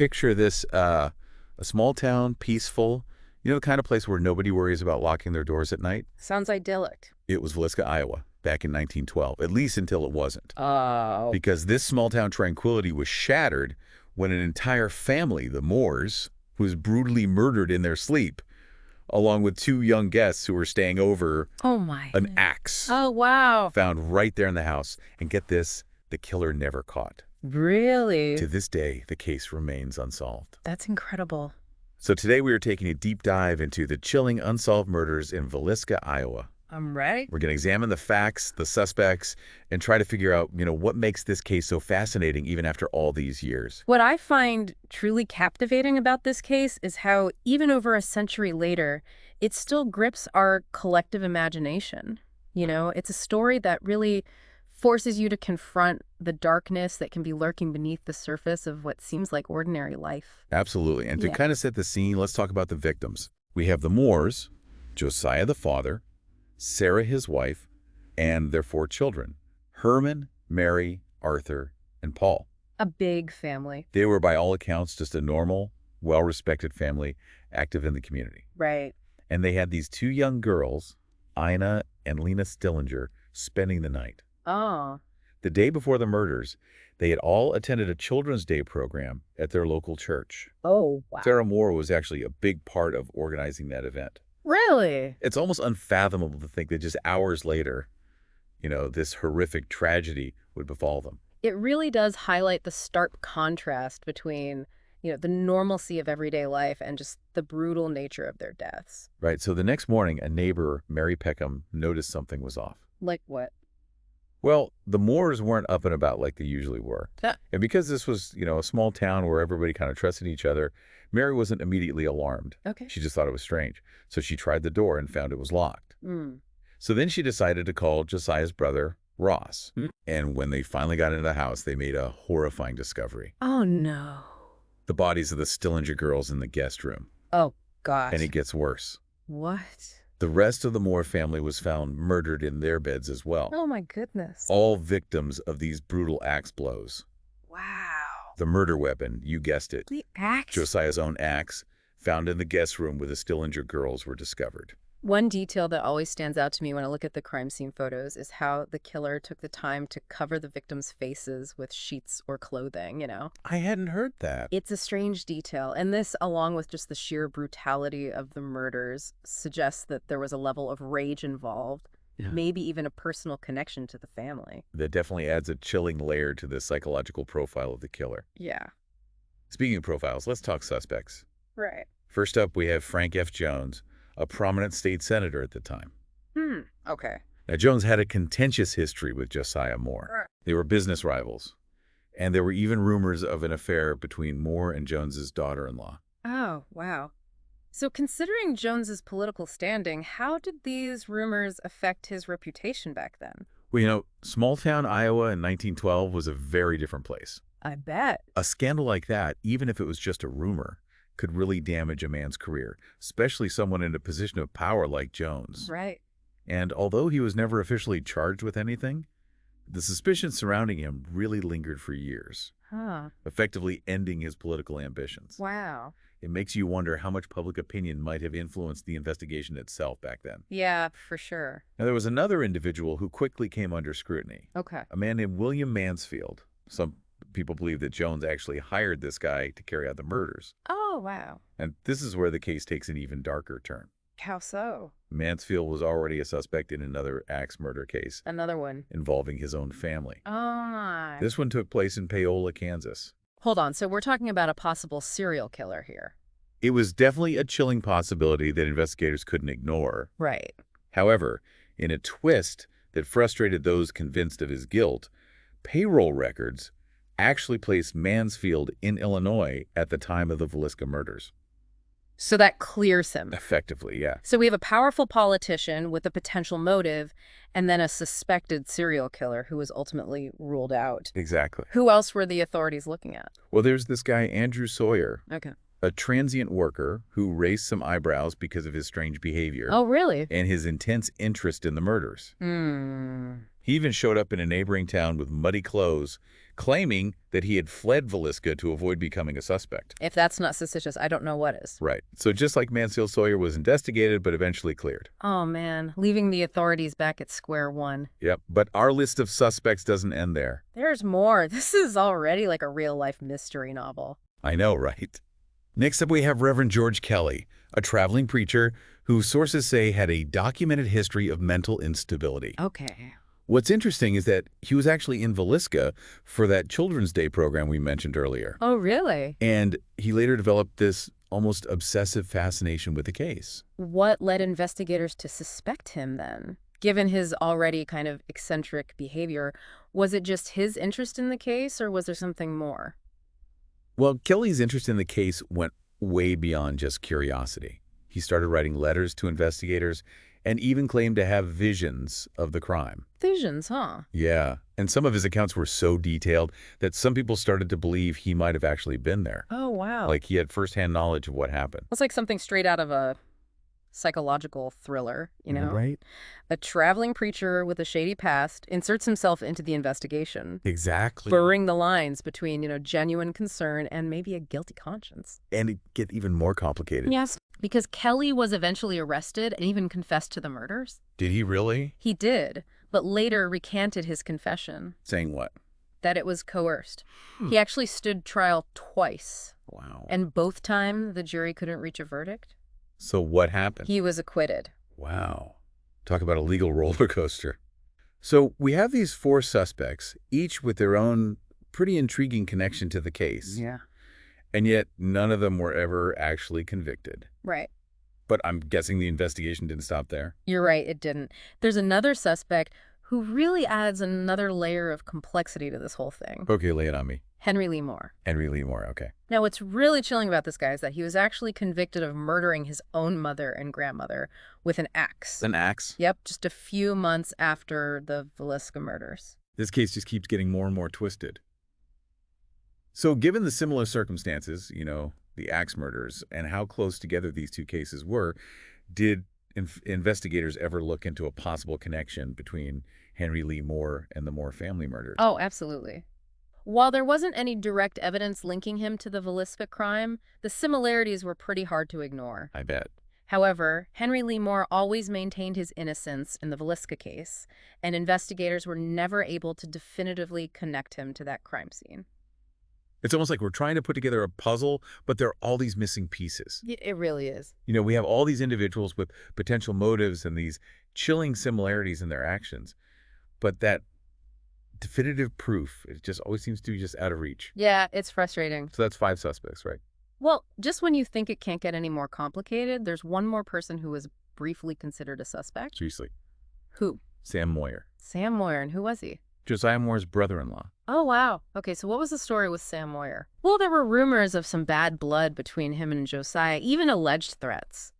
picture this, a small town, peaceful, the kind of place where nobody worries about locking their doors at night. Sounds idyllic. It was Villisca, Iowa, back in 1912, at least until it wasn't. Oh. Because this small-town tranquility was shattered when an entire family, the Moores, was brutally murdered in their sleep, along with two young guests who were staying over. Oh, my. An axe. Oh, wow. Found right there in the house. And get this, the killer never caught. Really? To this day, the case remains unsolved. That's incredible. So today we are taking a deep dive into the chilling unsolved murders in Villisca, Iowa. I'm ready. We're going to examine the facts, the suspects, and try to figure out, what makes this case so fascinating even after all these years. What I find truly captivating about this case is how, even over a century later, it still grips our collective imagination. It's a story that really forces you to confront the darkness that can be lurking beneath the surface of what seems like ordinary life. Absolutely. And to kind of set the scene, let's talk about the victims. We have the Moores, Josiah the father, Sarah his wife, and their 4 children, Herman, Mary, Arthur, and Paul. A big family. They were, by all accounts, just a normal, well-respected family active in the community. Right. And they had these 2 young girls, Ina and Lena Stillinger, spending the night. Oh. The day before the murders, they had all attended a Children's Day program at their local church. Oh, wow. Sarah Moore was actually a big part of organizing that event. Really? It's almost unfathomable to think that just hours later, this horrific tragedy would befall them. It really does highlight the stark contrast between, the normalcy of everyday life and just the brutal nature of their deaths. Right. So the next morning, a neighbor, Mary Peckham, noticed something was off. Like what? Well, the Moores weren't up and about like they usually were. Huh. And because this was, a small town where everybody kind of trusted each other, Mary wasn't immediately alarmed. Okay. She just thought it was strange. So she tried the door and found it was locked. So then she decided to call Josiah's brother, Ross. And when they finally got into the house, they made a horrifying discovery. Oh, no. The bodies of the Stillinger girls in the guest room. Oh, gosh. And it gets worse. What? The rest of the Moore family was found murdered in their beds as well. Oh, my goodness. All victims of these brutal axe blows. Wow. The murder weapon, you guessed it. The axe? Josiah's own axe, found in the guest room where the Stillinger girls were discovered. One detail that always stands out to me when I look at the crime scene photos is how the killer took the time to cover the victims' faces with sheets or clothing, I hadn't heard that. It's a strange detail, and this, along with just the sheer brutality of the murders, suggests that there was a level of rage involved, maybe even a personal connection to the family. That definitely adds a chilling layer to the psychological profile of the killer. Yeah. Speaking of profiles, let's talk suspects. Right. First up, we have Frank F. Jones, a prominent state senator at the time. Okay. Now, Jones had a contentious history with Josiah Moore. Right. They were business rivals, and there were even rumors of an affair between Moore and Jones's daughter-in-law. Oh, wow. So considering Jones's political standing, how did these rumors affect his reputation back then? Well, small-town Iowa in 1912 was a very different place. I bet. A scandal like that, even if it was just a rumor, could really damage a man's career, especially someone in a position of power like Jones. Right. And although he was never officially charged with anything, the suspicion surrounding him really lingered for years, effectively ending his political ambitions. Wow. It makes you wonder how much public opinion might have influenced the investigation itself back then. Yeah, for sure. Now, there was another individual who quickly came under scrutiny. Okay. A man named William Mansfield. Some people believe that Jones actually hired this guy to carry out the murders. Oh, wow. And this is where the case takes an even darker turn. How so? Mansfield was already a suspect in another axe murder case Another one. involving his own family. Oh, my. This one took place in Paola, Kansas. Hold on. So we're talking about a possible serial killer here. It was definitely a chilling possibility that investigators couldn't ignore. Right. However, in a twist that frustrated those convinced of his guilt, payroll records actually placed Mansfield in Illinois at the time of the Villisca murders. So that clears him. Effectively, yeah. So we have a powerful politician with a potential motive, and then a suspected serial killer who was ultimately ruled out. Exactly. Who else were the authorities looking at? Well, there's this guy, Andrew Sawyer, Okay. a transient worker who raised some eyebrows because of his strange behavior. Oh, really? And his intense interest in the murders. He even showed up in a neighboring town with muddy clothes, claiming that he had fled Villisca to avoid becoming a suspect. If that's not suspicious, I don't know what is. Right. So just like Mansfield Sawyer was investigated but eventually cleared. Oh, man. Leaving the authorities back at square one. Yep. But our list of suspects doesn't end there. There's more. This is already like a real-life mystery novel. I know, right? Next up, we have Reverend George Kelly, a traveling preacher who sources say had a documented history of mental instability. Okay. What's interesting is that he was actually in Villisca for that Children's Day program we mentioned earlier. Oh, really? And he later developed this almost obsessive fascination with the case. What led investigators to suspect him then? Given his already kind of eccentric behavior, was it just his interest in the case, or was there something more? Well, Kelly's interest in the case went way beyond just curiosity. He started writing letters to investigators and even claimed to have visions of the crime. Visions, huh? Yeah, and some of his accounts were so detailed that some people started to believe he might have actually been there. Oh, wow. Like he had firsthand knowledge of what happened. It's like something straight out of a psychological thriller, you know? Right? A traveling preacher with a shady past inserts himself into the investigation, Exactly. blurring the lines between, genuine concern and maybe a guilty conscience. And it get even more complicated. Yes, because Kelly was eventually arrested and even confessed to the murders. Did he really? He did, but later recanted his confession, Saying what? that it was coerced. He actually stood trial twice, Wow. and both times the jury couldn't reach a verdict. So what happened? He was acquitted. Wow. Talk about a legal roller coaster. So we have these 4 suspects, each with their own pretty intriguing connection to the case. Yeah. And yet none of them were ever actually convicted. Right. But I'm guessing the investigation didn't stop there. You're right, it didn't. There's another suspect who really adds another layer of complexity to this whole thing. Okay, lay it on me. Henry Lee Moore. Henry Lee Moore, okay. Now, what's really chilling about this guy is that he was actually convicted of murdering his own mother and grandmother with an axe. An axe? Yep, just a few months after the Villisca murders. This case just keeps getting more and more twisted. So given the similar circumstances, the axe murders, and how close together these 2 cases were, did investigators ever look into a possible connection between Henry Lee Moore and the Moore family murders? Oh, absolutely. While there wasn't any direct evidence linking him to the Villisca crime, the similarities were pretty hard to ignore. I bet. However, Henry Lee Moore always maintained his innocence in the Villisca case, and investigators were never able to definitively connect him to that crime scene. It's almost like we're trying to put together a puzzle, but there are all these missing pieces. It really is. We have all these individuals with potential motives and these chilling similarities in their actions, but that definitive proof, it just always seems to be just out of reach. Yeah, it's frustrating. So that's 5 suspects, right? Well, just when you think it can't get any more complicated, there's one more person who was briefly considered a suspect. Seriously. Who? Sam Moyer. Sam Moyer. And who was he? Josiah Moore's brother-in-law. Oh, wow. Okay, so what was the story with Sam Moyer? Well, there were rumors of some bad blood between him and Josiah, even alleged threats.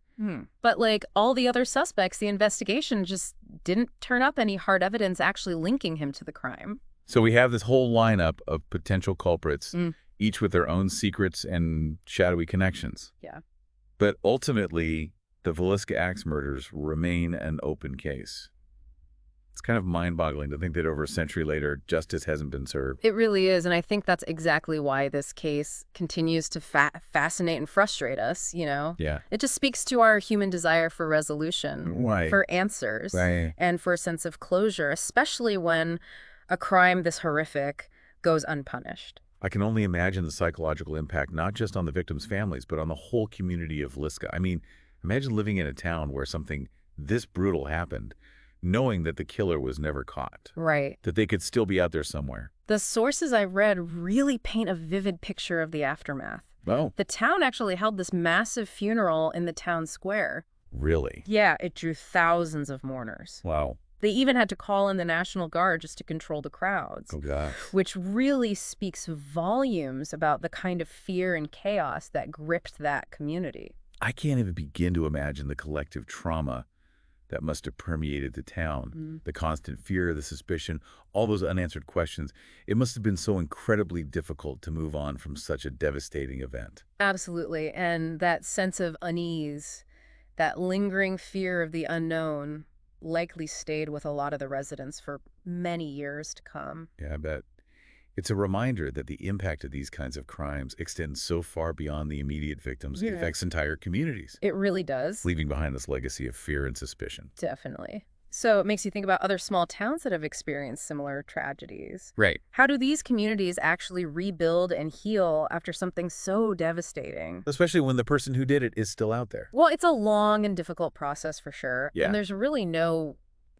But like all the other suspects, the investigation just didn't turn up any hard evidence actually linking him to the crime. So we have this whole lineup of potential culprits, each with their own secrets and shadowy connections. Yeah. But ultimately, the Villisca axe murders remain an open case. It's kind of mind-boggling to think that over a century later, justice hasn't been served. It really is, and I think that's exactly why this case continues to fascinate and frustrate us, Yeah. It just speaks to our human desire for resolution, Right. for answers, Right. and for a sense of closure, especially when a crime this horrific goes unpunished. I can only imagine the psychological impact, not just on the victims' families, but on the whole community of Villisca. I mean, imagine living in a town where something this brutal happened, knowing that the killer was never caught. Right. That they could still be out there somewhere. The sources I read really paint a vivid picture of the aftermath. Oh, The town actually held this massive funeral in the town square. really? Yeah, it drew thousands of mourners. Wow. They even had to call in the National Guard just to control the crowds, Oh, gosh. which really speaks volumes about the kind of fear and chaos that gripped that community. I can't even begin to imagine the collective trauma that must have permeated the town. The constant fear, the suspicion, all those unanswered questions. It must have been so incredibly difficult to move on from such a devastating event. Absolutely. And that sense of unease, that lingering fear of the unknown, likely stayed with a lot of the residents for many years to come. Yeah, I bet. It's a reminder that the impact of these kinds of crimes extends so far beyond the immediate victims, it Yeah. affects entire communities, It really does. leaving behind this legacy of fear and suspicion. Definitely. So it makes you think about other small towns that have experienced similar tragedies. Right. How do these communities actually rebuild and heal after something so devastating? Especially when the person who did it is still out there. Well, it's a long and difficult process for sure. Yeah. And there's really no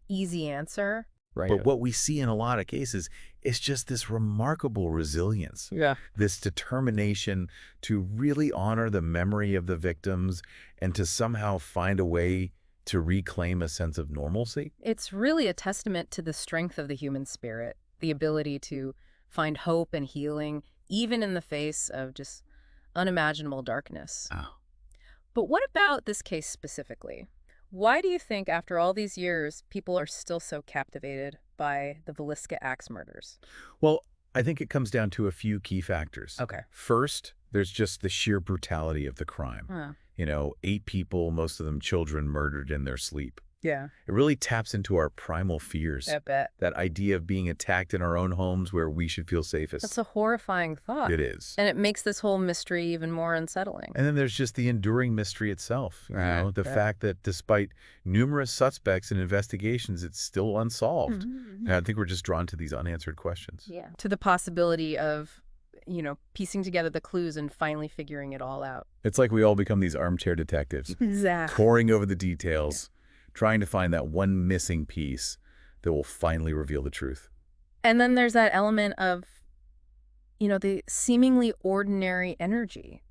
easy answer. Right. But what we see in a lot of cases is just this remarkable resilience, Yeah. this determination to really honor the memory of the victims and to somehow find a way to reclaim a sense of normalcy. It's really a testament to the strength of the human spirit, the ability to find hope and healing, even in the face of just unimaginable darkness. Oh. But what about this case specifically? Why do you think after all these years, people are still so captivated by the Villisca axe murders? Well, I think it comes down to a few key factors. Okay. First, there's just the sheer brutality of the crime. Huh. 8 people, most of them children, murdered in their sleep. Yeah, It really taps into our primal fears. I bet. That idea of being attacked in our own homes where we should feel safest. That's a horrifying thought. It is. And it makes this whole mystery even more unsettling. And then there's just the enduring mystery itself. Right. The Yeah. fact that despite numerous suspects and investigations, it's still unsolved. Mhm. And I think we're just drawn to these unanswered questions. Yeah. To the possibility of, piecing together the clues and finally figuring it all out. It's like we all become these armchair detectives, Exactly. poring over the details, trying to find that one missing piece that will finally reveal the truth. And then there's that element of, the seemingly ordinary energy.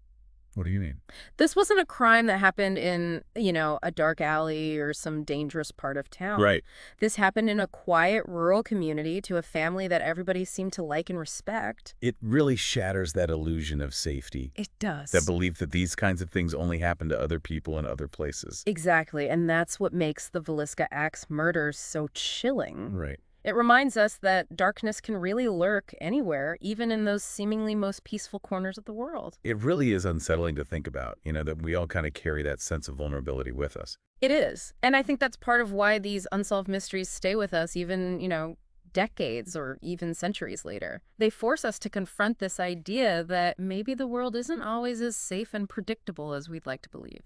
What do you mean? This wasn't a crime that happened in, a dark alley or some dangerous part of town. Right. This happened in a quiet rural community to a family that everybody seemed to like and respect. It really shatters that illusion of safety, It does. that belief that these kinds of things only happen to other people in other places. Exactly. And that's what makes the Villisca axe murders so chilling. Right. It reminds us that darkness can really lurk anywhere, even in those seemingly most peaceful corners of the world. It really is unsettling to think about, that we all kind of carry that sense of vulnerability with us. It is. And I think that's part of why these unsolved mysteries stay with us even, decades or even centuries later. They force us to confront this idea that maybe the world isn't always as safe and predictable as we'd like to believe.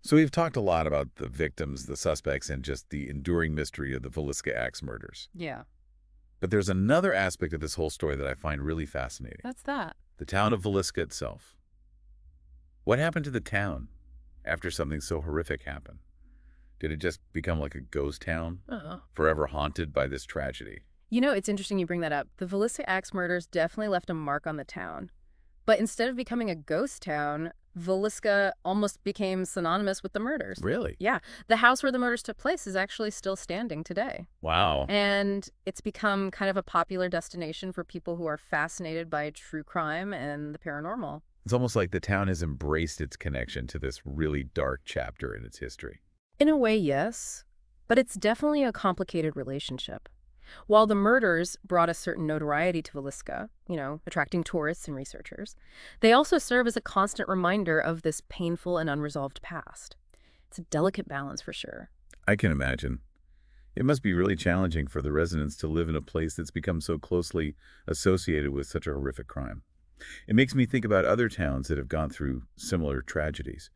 So we've talked a lot about the victims, the suspects, and just the enduring mystery of the Villisca axe murders. Yeah, But there's another aspect of this whole story that I find really fascinating. that's that. The town of Villisca itself. What happened to the town after something so horrific happened? Did it just become like a ghost town, Oh. forever haunted by this tragedy? It's interesting you bring that up. The Villisca axe murders definitely left a mark on the town. But instead of becoming a ghost town, Villisca almost became synonymous with the murders. Really? Yeah, the house where the murders took place is actually still standing today. Wow. And it's become kind of a popular destination for people who are fascinated by true crime and the paranormal. It's almost like the town has embraced its connection to this really dark chapter in its history. In a way, yes, but it's definitely a complicated relationship. While the murders brought a certain notoriety to Villisca, attracting tourists and researchers, they also serve as a constant reminder of this painful and unresolved past. It's a delicate balance for sure. I can imagine. It must be really challenging for the residents to live in a place that's become so closely associated with such a horrific crime. It makes me think about other towns that have gone through similar tragedies.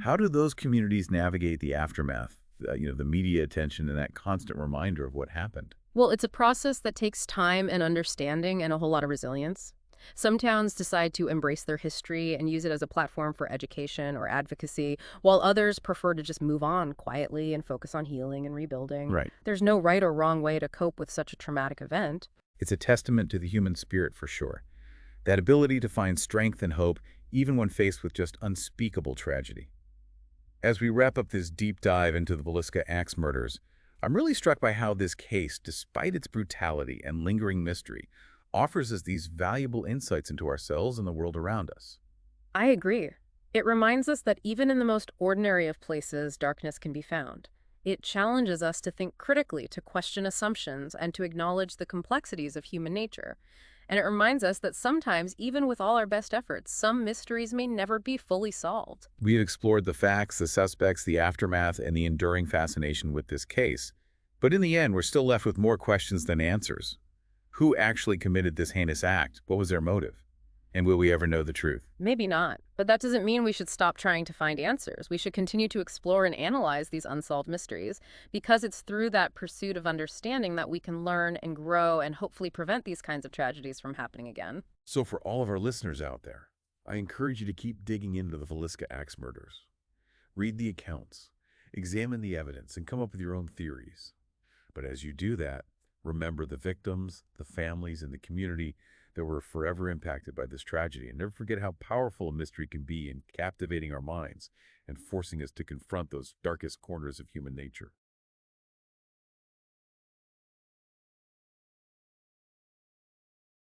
How do those communities navigate the aftermath, the media attention and that constant reminder of what happened? Well, it's a process that takes time and understanding and a whole lot of resilience. Some towns decide to embrace their history and use it as a platform for education or advocacy, while others prefer to just move on quietly and focus on healing and rebuilding. Right. There's no right or wrong way to cope with such a traumatic event. It's a testament to the human spirit for sure. That ability to find strength and hope even when faced with just unspeakable tragedy. As we wrap up this deep dive into the Villisca axe murders, I'm really struck by how this case, despite its brutality and lingering mystery, offers us these valuable insights into ourselves and the world around us. I agree. It reminds us that even in the most ordinary of places, darkness can be found. It challenges us to think critically, to question assumptions, and to acknowledge the complexities of human nature. And it reminds us that sometimes, even with all our best efforts, some mysteries may never be fully solved. We've explored the facts, the suspects, the aftermath, and the enduring fascination with this case. But in the end, we're still left with more questions than answers. Who actually committed this heinous act? What was their motive? And will we ever know the truth? Maybe not, but that doesn't mean we should stop trying to find answers. We should continue to explore and analyze these unsolved mysteries because it's through that pursuit of understanding that we can learn and grow and hopefully prevent these kinds of tragedies from happening again. So for all of our listeners out there, I encourage you to keep digging into the Villisca axe murders. Read the accounts, examine the evidence, and come up with your own theories. But as you do that, remember the victims, the families, and the community that were forever impacted by this tragedy. And never forget how powerful a mystery can be in captivating our minds and forcing us to confront those darkest corners of human nature.